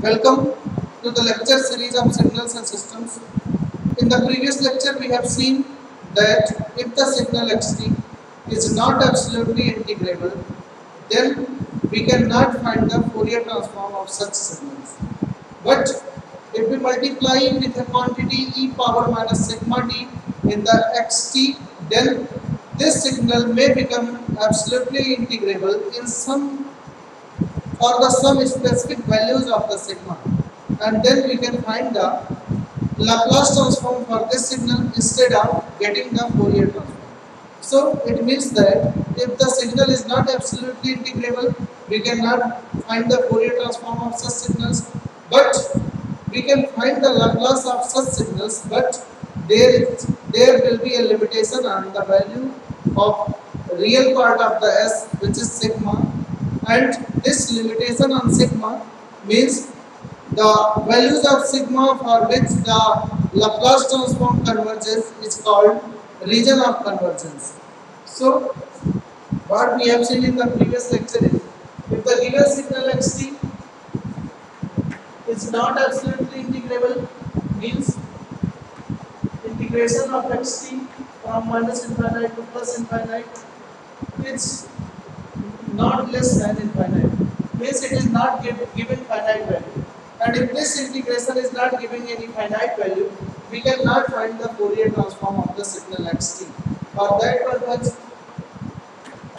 Welcome to the lecture series of signals and systems. In the previous lecture, we have seen that if the signal xt is not absolutely integrable, then we cannot find the Fourier transform of such signals. But if we multiply with a quantity e power minus sigma t in the xt, then this signal may become absolutely integrable in some for the some specific values of the sigma, and then we can find the Laplace transform for this signal instead of getting the Fourier transform. So it means that if the signal is not absolutely integrable, we cannot find the Fourier transform of such signals, but we can find the Laplace of such signals, but there will be a limitation on the value of real part of the S, which is sigma, and this limitation on sigma means the values of sigma for which the Laplace transform converges is called region of convergence. So what we have seen in the previous lecture is, if the given signal xt is not absolutely integrable, means integration of xt from minus infinite to plus infinite is not less than infinite, means it is not given finite value, and if this integration is not giving any finite value, we cannot find the Fourier transform of the signal xt. For that purpose,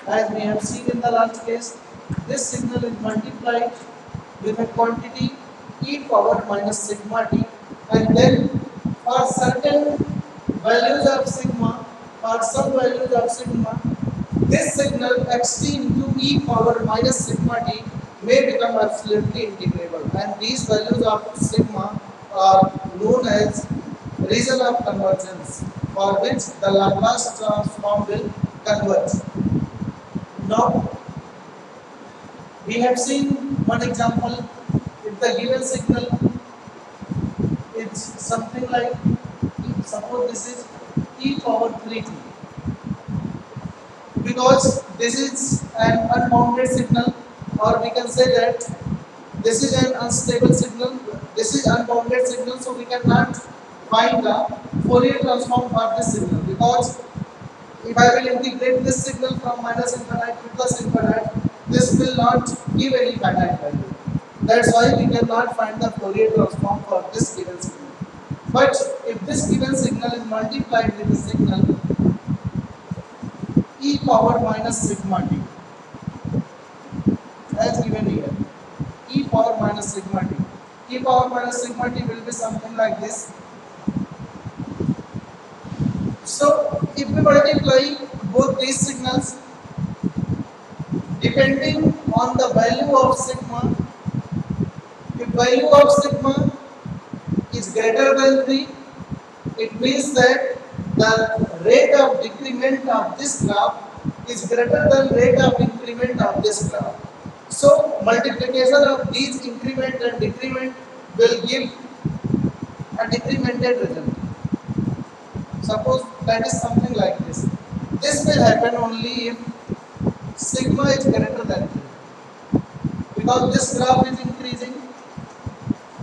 as we have seen in the last case, this signal is multiplied with a quantity e power minus sigma t, and then for certain values of sigma, for some values of sigma, this signal xt into e power minus sigma t may become absolutely integrable, and these values of sigma are known as region of convergence, for which the Laplace transform will converge. Now we have seen one example. If the given signal is something like, suppose this is e power 3t, because this is an unbounded signal, or we can say that this is an unstable signal, this is unbounded signal, so we cannot find the Fourier transform for this signal, because if I will integrate this signal from minus infinite to plus infinite, this will not give any finite value. That's why we cannot find the Fourier transform for this given signal. But if this given signal is multiplied with the signal e power minus sigma t, as given here, e power minus sigma t. E power minus sigma t will be something like this. So if we multiply both these signals, depending on the value of sigma, if value of sigma is greater than 3, it means that the rate of decrement of this graph is greater than rate of increment of this graph. So multiplication of these increment and decrement will give a decremented result. Suppose that is something like this. This will happen only if sigma is greater than 3, because this graph is increasing,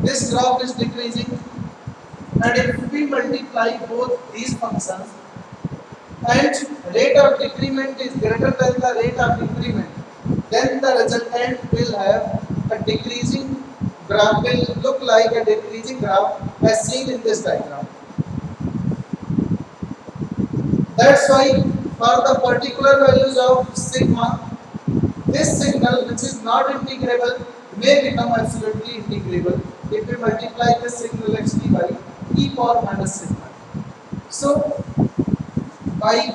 this graph is decreasing, and if we multiply both these functions and rate of decrement is greater than the rate of increment, then the resultant will have a decreasing graph, will look like a decreasing graph as seen in this diagram. That's why for the particular values of sigma, this signal, which is not integrable, may become absolutely integrable if we multiply this signal xt by e power minus sigma. So by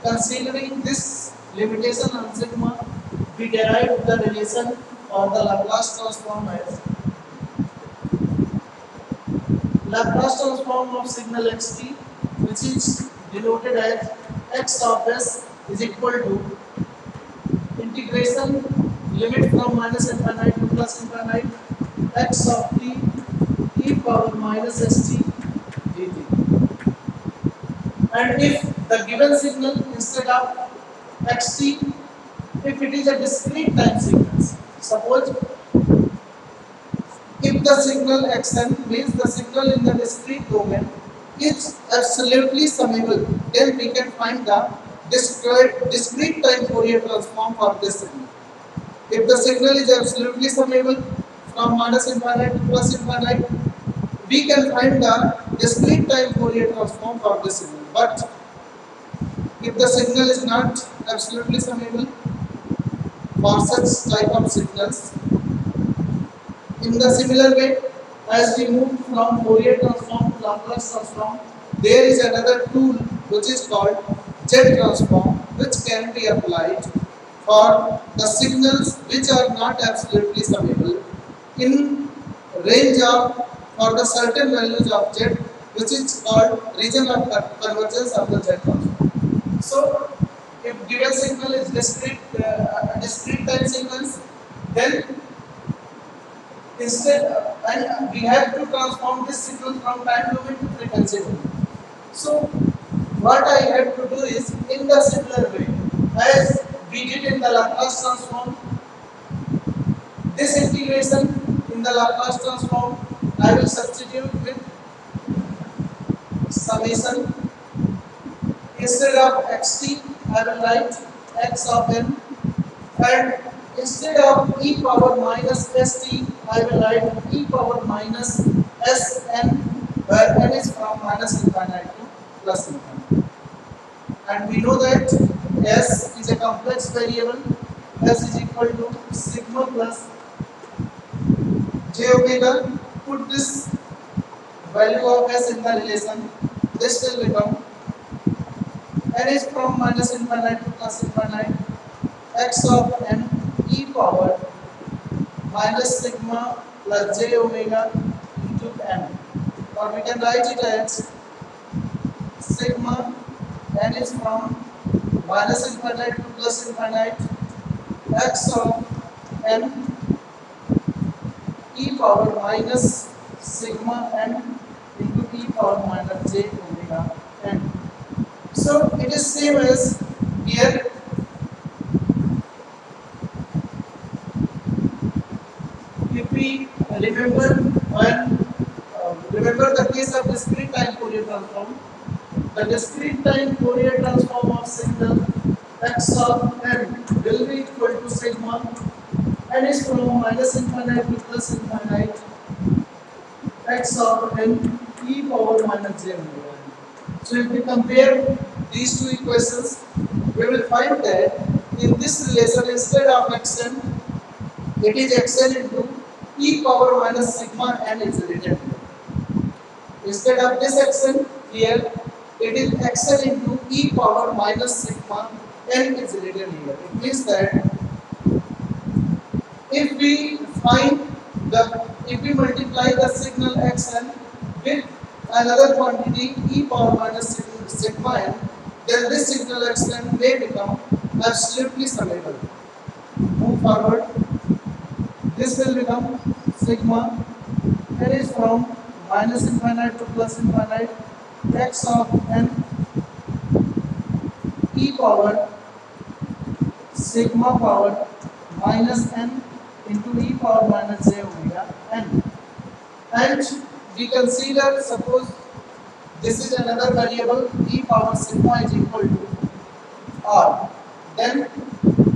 considering this limitation on sigma, we derive the relation or the Laplace transform as Laplace transform of signal xt, which is denoted as x of s is equal to integration limit from minus infinite to plus infinite x of t e power minus st dt. And if the given signal instead of xt, if it is a discrete time sequence, suppose the signal xn means the signal in the discrete domain is absolutely summable, then we can find the discrete time Fourier transform for this signal. If the signal is absolutely summable from minus infinite to plus infinite, we can find the discrete time Fourier transform for this signal. But if the signal is not absolutely summable for such type of signals, in the similar way, as we move from Fourier transform to Laplace transform, there is another tool which is called Z transform, which can be applied for the signals which are not absolutely summable in range of for the certain values of Z, which is called region of convergence of the Z transform. So, if given signal is discrete time signals, then instead and we have to transform this signal from time domain to frequency domain. So what I have to do is, in the similar way as we did in the Laplace transform, this integration in the Laplace transform I will substitute with summation. Instead of xt I will write x of n, and instead of e power minus st, I will write e power minus sn, where n is from minus infinite to plus infinite. And we know that s is a complex variable. S is equal to sigma plus j omega. Put this value of s in the relation. This will become n is from minus infinite to plus infinite, x of n e power minus sigma plus j omega into n, or we can write it as sigma n is from minus infinite to plus infinite, x of n e power minus sigma n into e power minus j omega n. So it is same as here. If we remember the case of discrete time Fourier transform, the discrete time Fourier transform of signal x of n will be equal to sigma n is from minus infinite to plus infinite, x of n e power minus j omega. So if we compare these two equations, we will find that in this relation, instead of xn, it is xn into e power minus sigma n is written. Instead of this xn here, it is xn into e power minus sigma n is written here. It means that if we multiply the signal xn with another quantity e power minus sigma n, then this signal xn may become absolutely summable. Move forward. This will become sigma n is from minus infinite to plus infinite, x of n e power sigma power minus n into e power minus j omega n. And we consider, suppose this is another variable, e power sigma is equal to r, then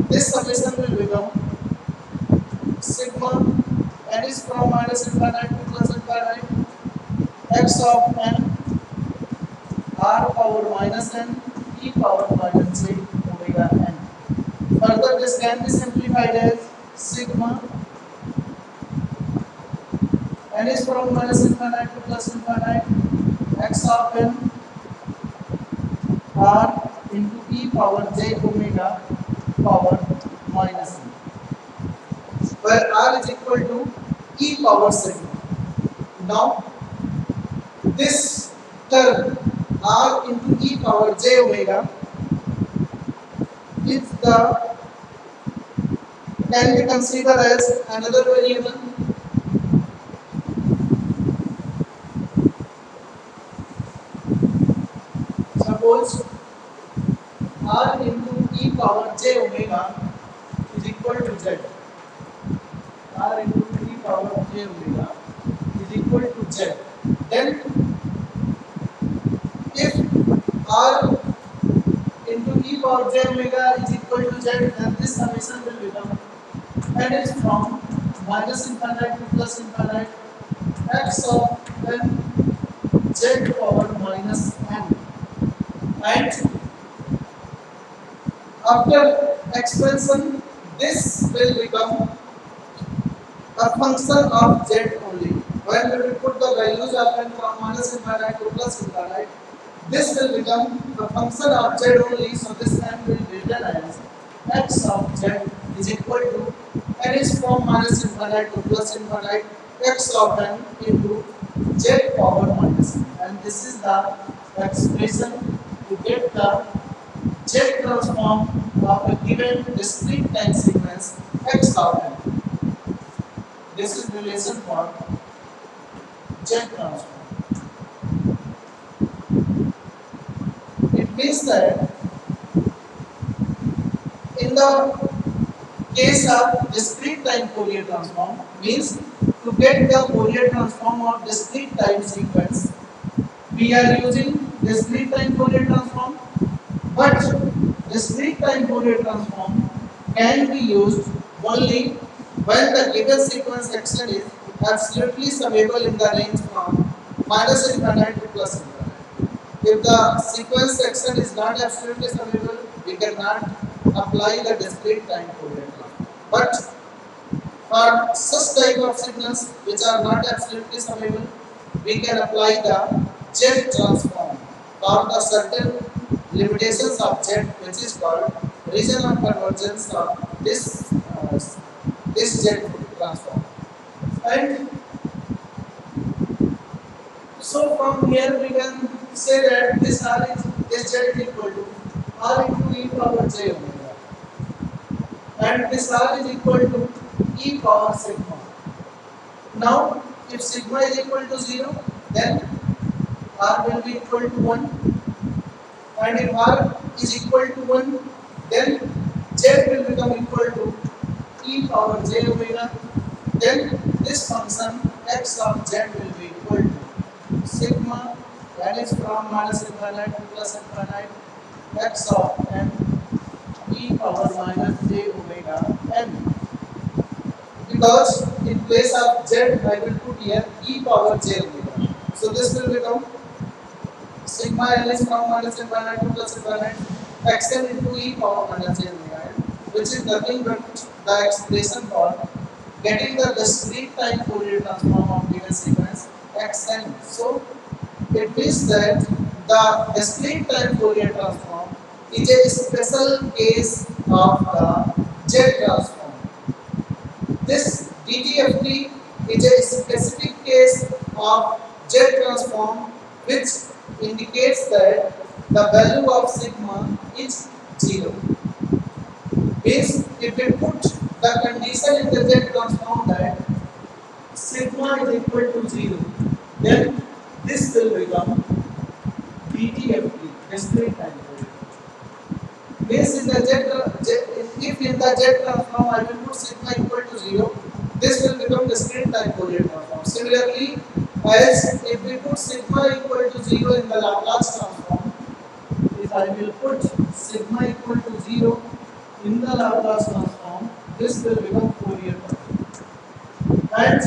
this summation will become sigma n is from minus infinite to plus infinite, x of n r power minus n e power minus j omega n. Further, this can be simplified as sigma n is from minus infinite to plus infinite, x of n r into e power j omega power minus n, where r is equal to e power sigma. Now this term r into e power j omega is can be considered as another variable. Suppose r into e power j omega is equal to z. R into e power j omega equal to z, then if r into e power j omega is equal to z, then this summation will become, and it's from minus infinite to plus infinite x of n z power minus n, and after expansion this will become a function of z only. When we will put the values of n from minus infinite to plus infinite, this will become a function of z only. So this n will be written as x of z is equal to n is from minus infinite to plus infinite x of n into z power minus n, and this is the expression to get the z transform of a given discrete time sequence x of n. This is relation for z transform. It means that in the case of discrete time Fourier transform, means to get the Fourier transform of discrete time sequence, we are using discrete time Fourier transform, but discrete time Fourier transform can be used only when the given sequence xn is absolutely summable in the range from minus infinite to plus infinite. If the sequence xn is not absolutely summable, we cannot apply the discrete time Fourier transform. But for such type of signals which are not absolutely summable, we can apply the z transform for the certain limitations of z, which is called region of convergence of this z transform. And so from here we can say that this z is equal to r into e power j omega, and this r is equal to e power sigma. Now if sigma is equal to 0, then r will be equal to 1, and if r is equal to 1, then z will become equal to e power j omega. Then this function x of z will be equal to sigma, that is from minus infinite to plus infinite x of n e power minus j omega n. Because in place of z I will put here e power j omega. So this will become sigma n is from minus infinite to plus infinite xn into e power minus j omega n, which is nothing but the expression for getting the discrete time Fourier transform of given sequence xn. So it means that the discrete time Fourier transform is a special case of the z transform. This DTFT is a specific case of z transform, which indicates that the value of sigma is 0. Means if we put the condition in the z transform that sigma is equal to 0, then this will become DTFT, discrete time Fourier. Means in the if in the z transform I will put sigma equal to 0, this will become discrete time Fourier transform. Similarly, as if we put sigma equal to 0 in the Laplace transform, if I will put sigma equal to 0 in the Laplace transform, this will become Fourier transform. And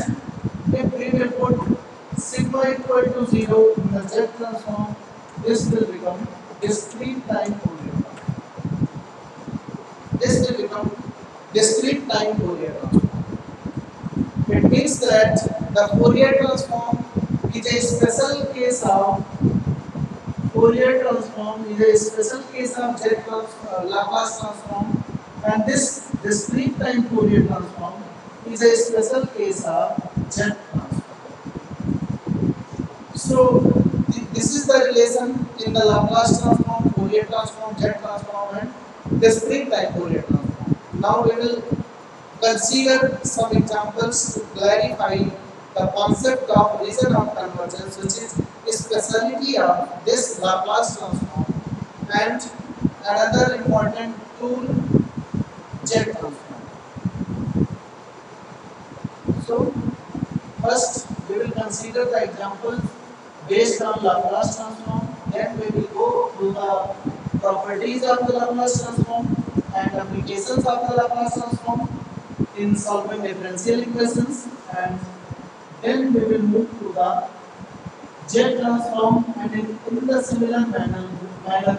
if we will put sigma equal to 0 in the z transform, this will become discrete time Fourier transform. This will become discrete time Fourier transform. It means that the Fourier transform is a special case of Laplace transform, and this discrete time Fourier transform is a special case of z transform. So this is the relation in the Laplace transform, Fourier transform, z transform, and discrete time Fourier transform. Now we will consider some examples to clarify the concept of region of convergence, which is a speciality of this Laplace transform, and another important tool, z transform. So first we we will consider the examples based on Laplace transform. Then we will go through the properties of the Laplace transform and applications of the Laplace transform in solving differential equations, and then we will move to the jet transform, and in the similar manner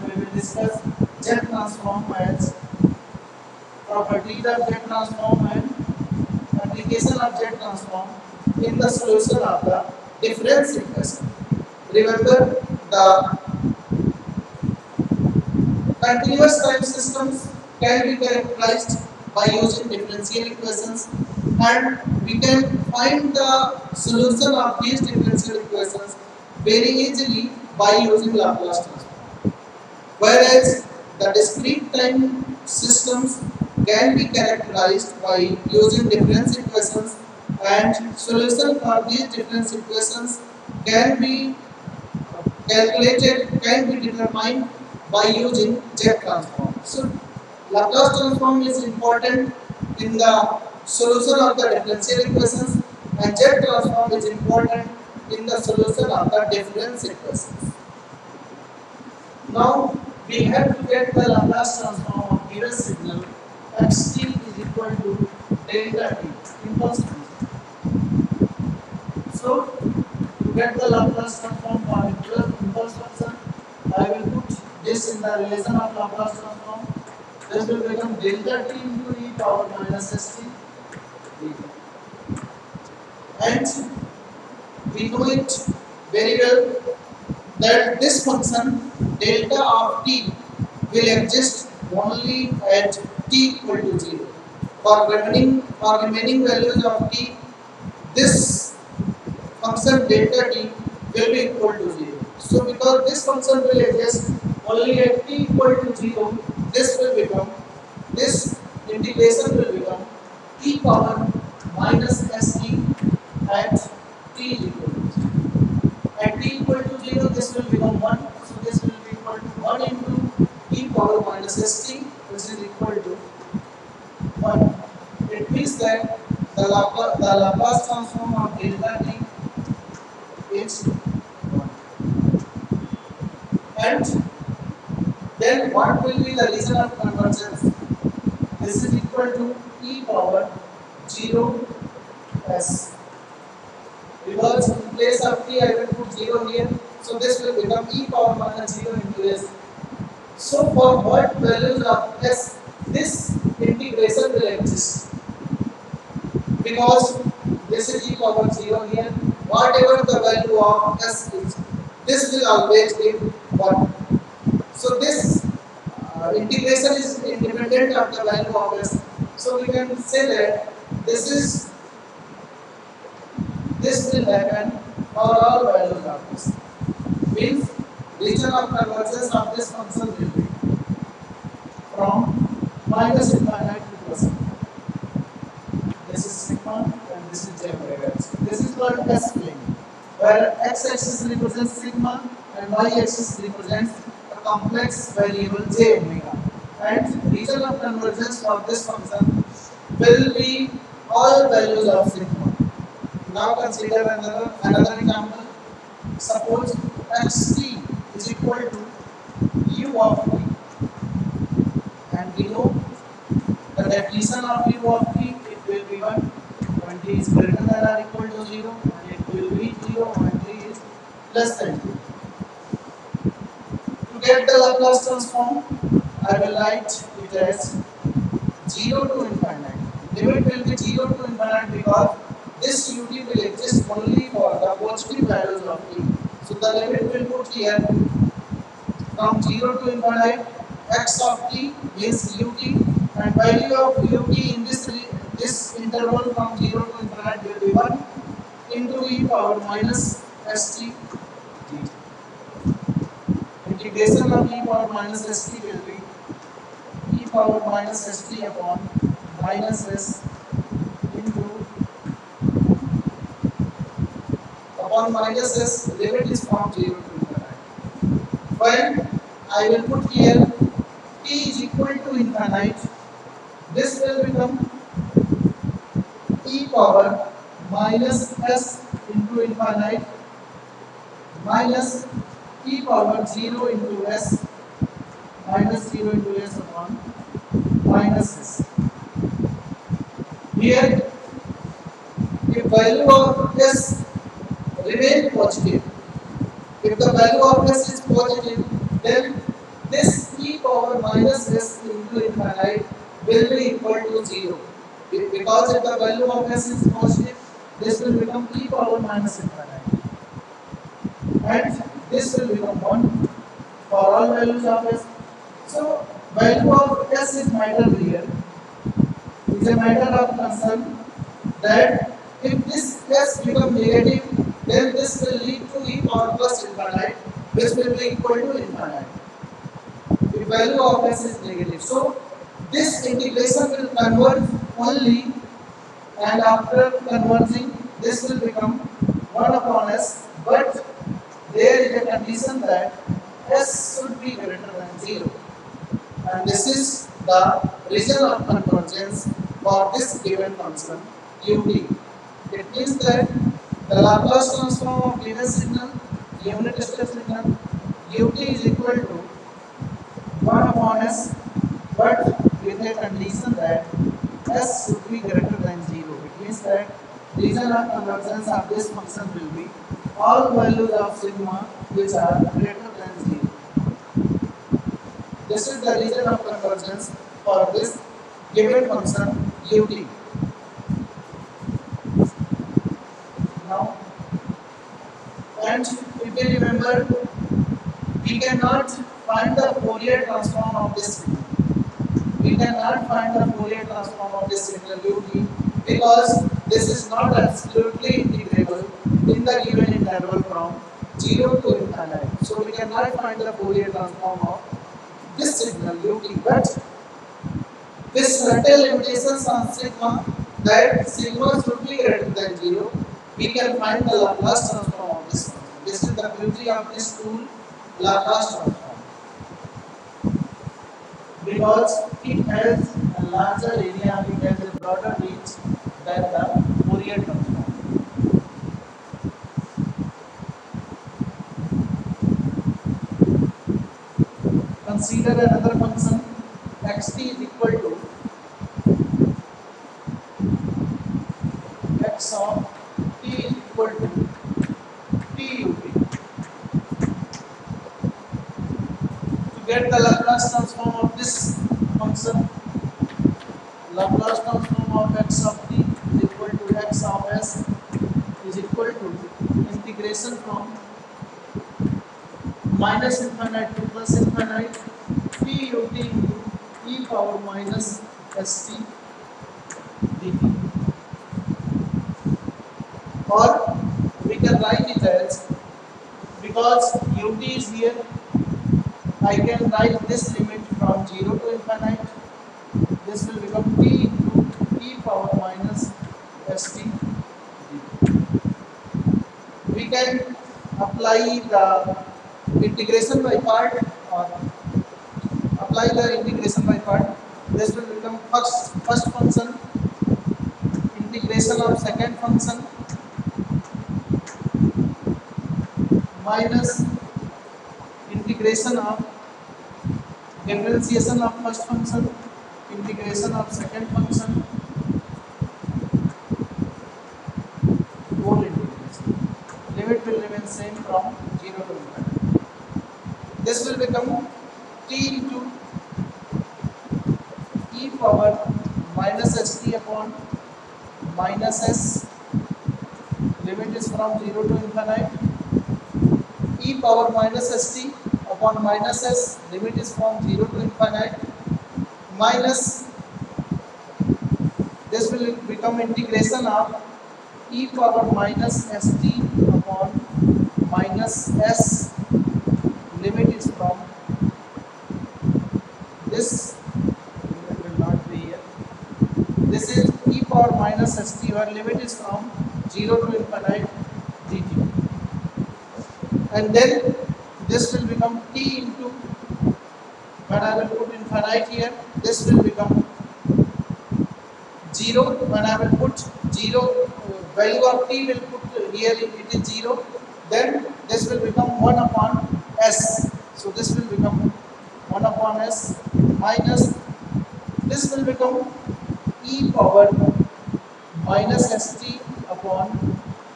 we will discuss jet transform as properties of jet transform and application of jet transform in the solution of the difference equation. Remember, the continuous time systems can be characterized by using differential equations, and we can find the solution of these differential equations very easily by using Laplace transform. Whereas the discrete time systems can be characterized by using difference equations, and solution for these difference equations can be can be determined by using jet transform. So Laplace transform is important in the solution of the differential equations, and jet transform is important in the solution of the difference equations. Now we have to get the Laplace transform of given signal xt is equal to delta t impulse function. So to get the Laplace transform for impulse function, I will put this in the relation of Laplace transform. This will become delta t into e power minus st dt. And we know it very well that this function delta of t will exist only at t equal to 0. For remaining values of t, this function delta t will be equal to 0. So because this function will exist only at t equal to 0, this integration will become e power minus st at t is equal to 0. At t equal to 0, this will become 1. So this will be equal to 1 into e power minus st, which is equal to 1. It means that the Laplace transform of delta t is 1. And then what will be the region of convergence? This is equal to e power 0 s. Because in place of t I will put 0 here, so this will become e power minus 0 into s. So for what values of s this integration will exist? Because this is e power 0 here, whatever the value of s is, this will always be 1. So this integration is independent of the value of s. So we can say that this will happen for all values of s. Means region of convergence of this function will be from minus infinite to plus infinite. This is sigma and this is j omega. This is called s plane, where x-axis represents sigma and y-axis represents a complex variable j omega. And region of convergence for this function will be all values of sigma. Now consider another example. Suppose xt is equal to u of t, and we know the definition of u of t, it will be 1 when t is greater than or equal to 0, and it will be 0 when t is less than 0. To get the Laplace transform, I will write it as 0 to infinite. Limit will be 0 to infinite because this ut will exist only for the positive values of t. So the limit will put here from 0 to infinite. X of t is ut, and value of ut in this interval from 0 to infinite will be 1 into e power minus st dt. Integration of e power minus st will be e power minus st upon minus s into upon minus s, limit is from 0 to infinite. When I will put here t is equal to infinite, this will become e power minus s into infinite minus e power 0 into s minus 0 into s upon minus s. Here, if value of s remain positive, if the value of s is positive, then this e power minus s into infinite will be equal to 0. Because if the value of s is positive, this will become e power minus infinite. And this will become 1 for all values of s. So, value of s is matter here. It is a matter of concern that if this s become negative, then this will lead to e power plus infinite, which will be equal to infinite. The value of s is negative. So, this integration will converge only, and after converging, this will become 1 upon s, but there is a condition that s should be greater than 0. And this is the region of convergence for this given function ut. It means that the Laplace transform of given signal, unit step signal, ut is equal to 1 upon s, but with a condition that s should be greater than 0. It means that region of convergence of this function will be all values of sigma which are greater than 0. This is the region of convergence for this given function ut. Now, and if you remember, we cannot find the Fourier transform of this signal. We cannot find the Fourier transform of this signal ut because this is not absolutely integrable in the given interval from 0 to infinite. So we cannot find the Fourier transform of this signal ut, but with certain limitations on sigma, that sigma should be greater than 0, we can find the Laplace transform of this function. This is the beauty of this tool, Laplace transform, because it has a larger area, it has a broader reach than the Fourier transform. Consider another function xt is equal to x of t is equal to tut. To get the Laplace transform of this function, Laplace transform of x of t is equal to x of s is equal to integration from minus infinite to plus infinite tut into e power minus st dt. Or we can write it as, because ut is here, I can write this limit from 0 to infinite. This will become t into e power minus st dt. We can apply the integration by part, or apply the integration by part. This will become first function integration of second function minus integration of differentiation of first function integration of second function whole integration. Limit will remain same from 0 to infinite. This will become t into e power minus st upon minus s, limit is from 0 to infinite, e power minus st upon minus s, limit is from 0 to infinite, minus this will become integration of e power minus st upon minus s, limit is from this, limit will not be here, this is e power minus st, where limit is from 0 to infinite dt. And then this will become t into, when I will put infinite here, this will become 0, when I will put 0 value of t will put here it is 0, then this will become 1 upon s. So this will become 1 upon s minus, this will become e power minus st upon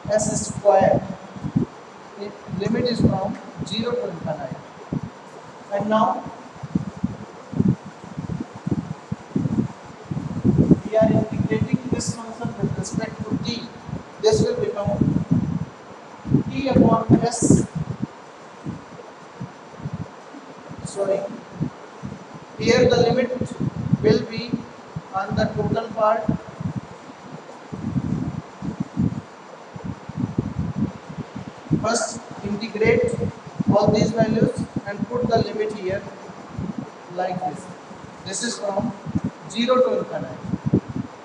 s square. Limit is from 0 to infinite. And now we are integrating this function with respect to t. This will become t upon s. Sorry, here the limit will be on the total part. First integrate all these values and put the limit here like this. This is from 0 to infinite.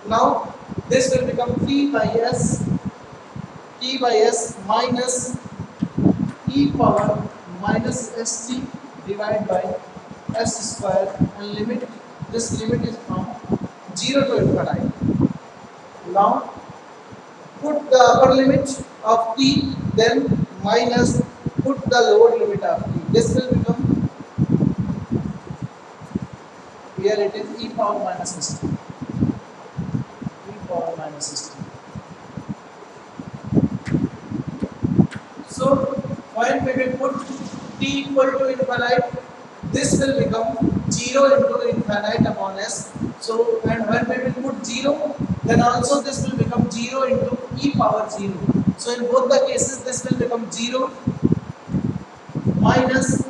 Now this will become t by s minus e power minus st divided by s square, and limit, this limit is from 0 to infinite. Now put the upper limit of t, then minus put the lower limit of t. This will become, here it is e power minus st. E power minus st. So when we will put t equal to infinite, this will become 0 into infinite upon s. So, and when we will put 0, then also this will become 0 into e power 0. So in both the cases this will become 0 minus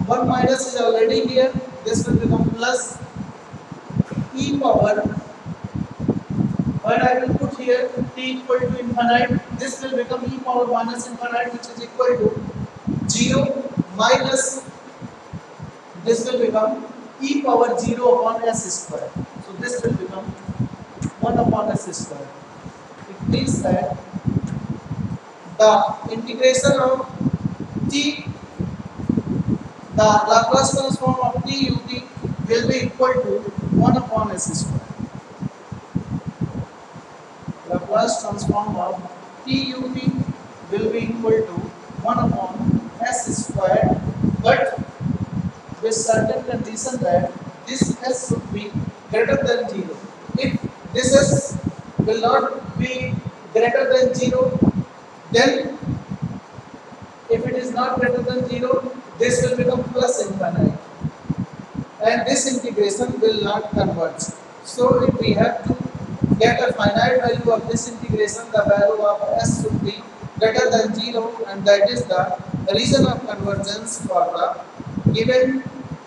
1 minus is already here. This will become plus e power. When I will put here t equal to infinite, this will become e power minus infinite, which is equal to 0 minus, this will become e power 0 upon s square. So this will become 1 upon s square. It means that the integration of t, the Laplace transform of t ut will be equal to 1 upon s square. Laplace transform of t ut will be equal to 1 upon s square, but with certain condition that this s should be greater than 0. If this s will not be greater than 0, then if it is not greater than 0, this will become plus infinite, and this integration will not converge. So if we have to get a finite value of this integration, the value of s should be greater than 0, and that is the reason of convergence for the given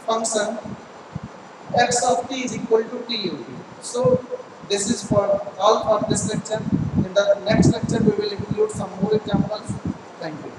function x of t is equal to t ut. So this is for all for this lecture. In the next lecture we will include some more examples. Thank you.